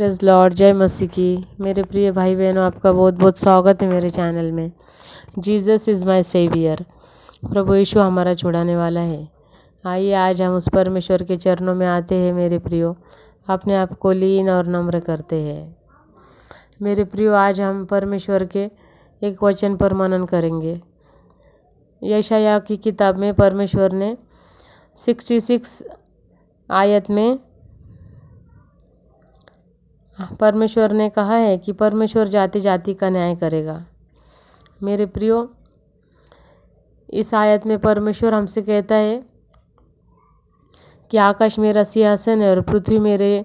Praise Lord, जय मसीह की। मेरे प्रिय भाई बहनों, आपका बहुत बहुत स्वागत है मेरे चैनल में। Jesus is my saviour. प्रभु यीशु हमारा छुड़ाने वाला है। आइए आज हम उस परमेश्वर के चरणों में आते हैं मेरे प्रियो, अपने आप को लीन और नम्र करते हैं। मेरे प्रियो, आज हम परमेश्वर के एक वचन पर मनन करेंगे। यशायाह की किताब में परमेश्वर ने 66 आयत में परमेश्वर ने कहा है कि परमेश्वर जाति जाति का न्याय करेगा। मेरे प्रियो, इस आयत में परमेश्वर हमसे कहता है कि आकाश मेरा सिंहासन है और पृथ्वी मेरे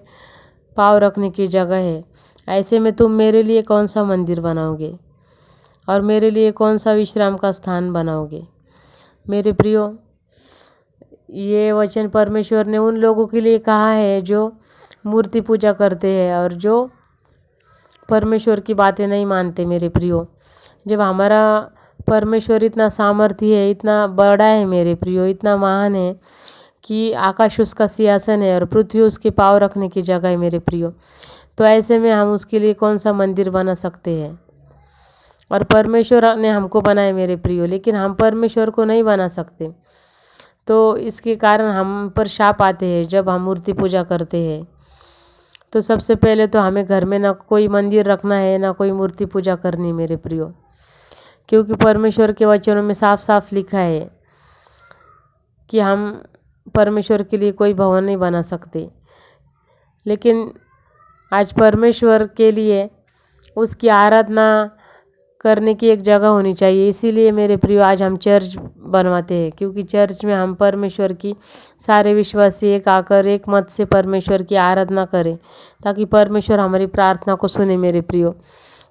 पाँव रखने की जगह है। ऐसे में तुम मेरे लिए कौन सा मंदिर बनाओगे और मेरे लिए कौन सा विश्राम का स्थान बनाओगे। मेरे प्रियो, ये वचन परमेश्वर ने उन लोगों के लिए कहा है जो मूर्ति पूजा करते हैं और जो परमेश्वर की बातें नहीं मानते। मेरे प्रियो, जब हमारा परमेश्वर इतना सामर्थ्य है, इतना बड़ा है मेरे प्रियो, इतना महान है कि आकाश उसका सिंहासन है और पृथ्वी उसके पाँव रखने की जगह है मेरे प्रियो, तो ऐसे में हम उसके लिए कौन सा मंदिर बना सकते हैं। और परमेश्वर ने हमको बनाए मेरे प्रियो, लेकिन हम परमेश्वर को नहीं बना सकते। तो इसके कारण हम पर शाप आते हैं जब हम मूर्ति पूजा करते हैं। तो सबसे पहले तो हमें घर में ना कोई मंदिर रखना है, ना कोई मूर्ति पूजा करनी मेरे प्रियो, क्योंकि परमेश्वर के वचनों में साफ साफ लिखा है कि हम परमेश्वर के लिए कोई भवन नहीं बना सकते। लेकिन आज परमेश्वर के लिए उसकी आराधना करने की एक जगह होनी चाहिए। इसीलिए मेरे प्रियो, आज हम चर्च बनवाते हैं, क्योंकि चर्च में हम परमेश्वर की सारे विश्वासी एक आकर एक मत से परमेश्वर की आराधना करें, ताकि परमेश्वर हमारी प्रार्थना को सुने मेरे प्रियो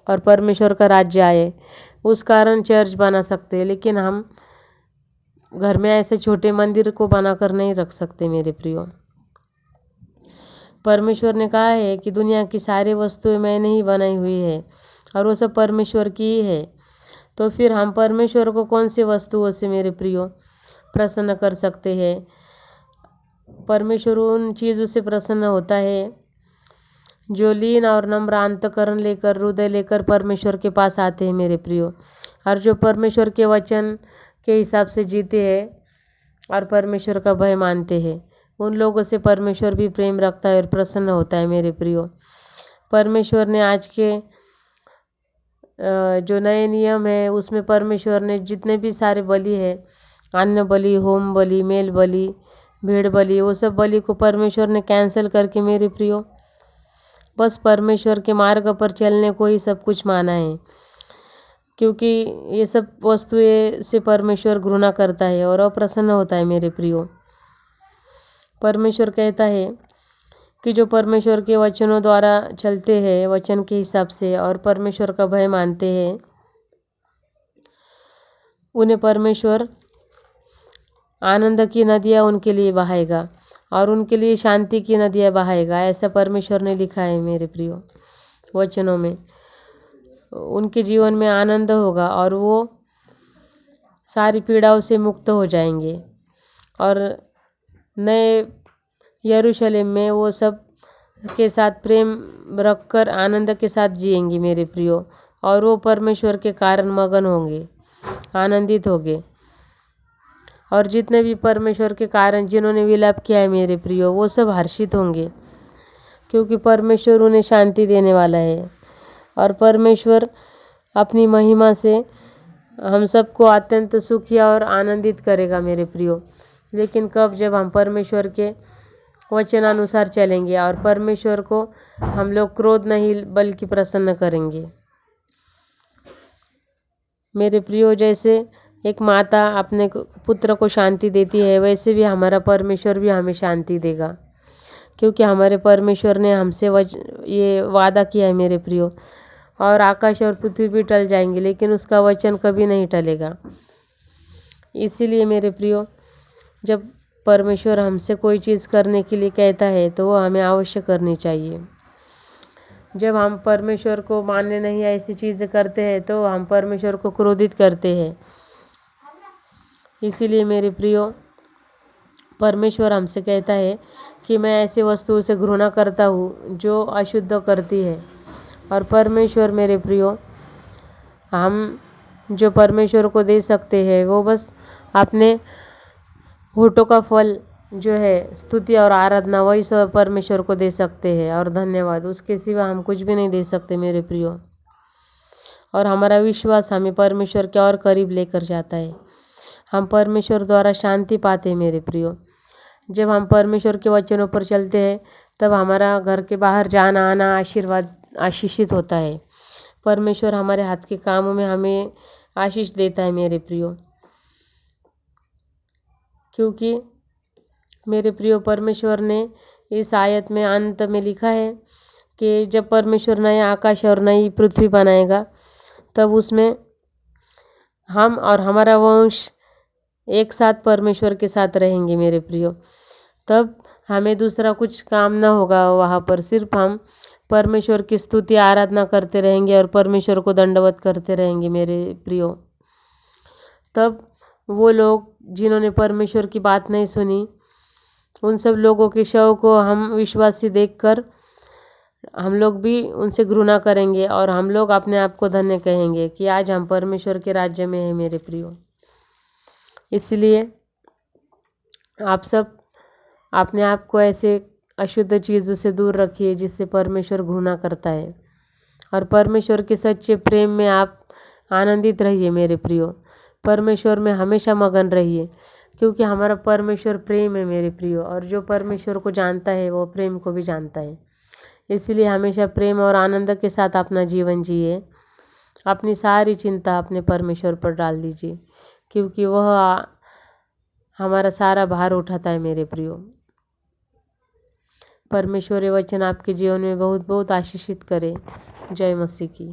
और परमेश्वर का राज्य आए। उस कारण चर्च बना सकते हैं, लेकिन हम घर में ऐसे छोटे मंदिर को बनाकर नहीं रख सकते मेरे प्रियो। परमेश्वर ने कहा है कि दुनिया की सारी वस्तुएं मैंने ही बनाई हुई है और वो सब परमेश्वर की ही है। तो फिर हम परमेश्वर को कौन सी वस्तुओं से मेरे प्रियो प्रसन्न कर सकते हैं। परमेश्वर उन चीज़ों से प्रसन्न होता है जो लीन और नम्र अंतःकरण लेकर, हृदय लेकर परमेश्वर के पास आते हैं मेरे प्रियो, और जो परमेश्वर के वचन के हिसाब से जीते हैं और परमेश्वर का भय मानते हैं। उन लोगों से परमेश्वर भी प्रेम रखता है और प्रसन्न होता है मेरे प्रियो। परमेश्वर ने आज के जो नए नियम है उसमें परमेश्वर ने जितने भी सारे बलि है, अन्न बलि, होम बलि, मेल बलि, भेड़ बलि, वो सब बलि को परमेश्वर ने कैंसिल करके मेरे प्रियो बस परमेश्वर के मार्ग पर चलने को ही सब कुछ माना है, क्योंकि ये सब वस्तुएं से परमेश्वर घृणा करता है और अप्रसन्न होता है मेरे प्रियो। परमेश्वर कहता है कि जो परमेश्वर के वचनों द्वारा चलते हैं, वचन के हिसाब से, और परमेश्वर का भय मानते हैं, उन्हें परमेश्वर आनंद की नदियाँ उनके लिए बहाएगा और उनके लिए शांति की नदियाँ बहाएगा। ऐसा परमेश्वर ने लिखा है मेरे प्रियो वचनों में। उनके जीवन में आनंद होगा और वो सारी पीड़ाओं से मुक्त हो जाएंगे और नए यरूशलेम में वो सब के साथ प्रेम रखकर आनंद के साथ जिएंगे मेरे प्रियो, और वो परमेश्वर के कारण मगन होंगे, आनंदित होंगे। और जितने भी परमेश्वर के कारण जिन्होंने विलाप किया है मेरे प्रियो, वो सब हर्षित होंगे, क्योंकि परमेश्वर उन्हें शांति देने वाला है। और परमेश्वर अपनी महिमा से हम सबको अत्यंत सुखी और आनंदित करेगा मेरे प्रियो। लेकिन कब? जब हम परमेश्वर के वचनानुसार चलेंगे और परमेश्वर को हम लोग क्रोध नहीं बल्कि प्रसन्न करेंगे मेरे प्रियो। जैसे एक माता अपने पुत्र को शांति देती है, वैसे भी हमारा परमेश्वर भी हमें शांति देगा, क्योंकि हमारे परमेश्वर ने हमसे ये वादा किया है मेरे प्रियो। और आकाश और पृथ्वी भी टल जाएंगे, लेकिन उसका वचन कभी नहीं टलेगा। इसीलिए मेरे प्रियो, जब परमेश्वर हमसे कोई चीज़ करने के लिए कहता है तो वो हमें अवश्य करनी चाहिए। जब हम परमेश्वर को मानने नहीं ऐसी चीज़ें करते हैं तो हम परमेश्वर को क्रोधित करते हैं। इसीलिए मेरे प्रियो, परमेश्वर हमसे कहता है कि मैं ऐसे वस्तुओं से घृणा करता हूँ जो अशुद्ध करती है। और परमेश्वर मेरे प्रियो, हम जो परमेश्वर को दे सकते हैं वो बस अपने होठों का फल जो है स्तुति और आराधना, वही सब परमेश्वर को दे सकते हैं और धन्यवाद। उसके सिवा हम कुछ भी नहीं दे सकते मेरे प्रियो। और हमारा विश्वास हमें परमेश्वर के और करीब लेकर जाता है। हम परमेश्वर द्वारा शांति पाते हैं मेरे प्रियो। जब हम परमेश्वर के वचनों पर चलते हैं तब हमारा घर के बाहर जाना आना आशीषित होता है। परमेश्वर हमारे हाथ के कामों में हमें आशीष देता है मेरे प्रियो। क्योंकि मेरे प्रियो, परमेश्वर ने इस आयत में अंत में लिखा है कि जब परमेश्वर नए आकाश और नई पृथ्वी बनाएगा तब उसमें हम और हमारा वंश एक साथ परमेश्वर के साथ रहेंगे मेरे प्रियो। तब हमें दूसरा कुछ काम ना होगा वहाँ पर, सिर्फ हम परमेश्वर की स्तुति आराधना करते रहेंगे और परमेश्वर को दंडवत करते रहेंगे मेरे प्रियो। तब वो लोग जिन्होंने परमेश्वर की बात नहीं सुनी, उन सब लोगों के शव को हम विश्वासी देखकर हम लोग भी उनसे घृणा करेंगे और हम लोग अपने आप को धन्य कहेंगे कि आज हम परमेश्वर के राज्य में हैं मेरे प्रियो। इसलिए आप सब अपने आप को ऐसे अशुद्ध चीज़ों से दूर रखिए जिससे परमेश्वर घृणा करता है, और परमेश्वर के सच्चे प्रेम में आप आनंदित रहिए मेरे प्रियो। परमेश्वर में हमेशा मगन रहिए, क्योंकि हमारा परमेश्वर प्रेम है मेरे प्रियो, और जो परमेश्वर को जानता है वो प्रेम को भी जानता है। इसलिए हमेशा प्रेम और आनंद के साथ अपना जीवन जिए। अपनी सारी चिंता अपने परमेश्वर पर डाल दीजिए, क्योंकि वह हमारा सारा भार उठाता है मेरे प्रियो। परमेश्वर ये वचन आपके जीवन में बहुत बहुत आशीषित करे। जय मसीह की।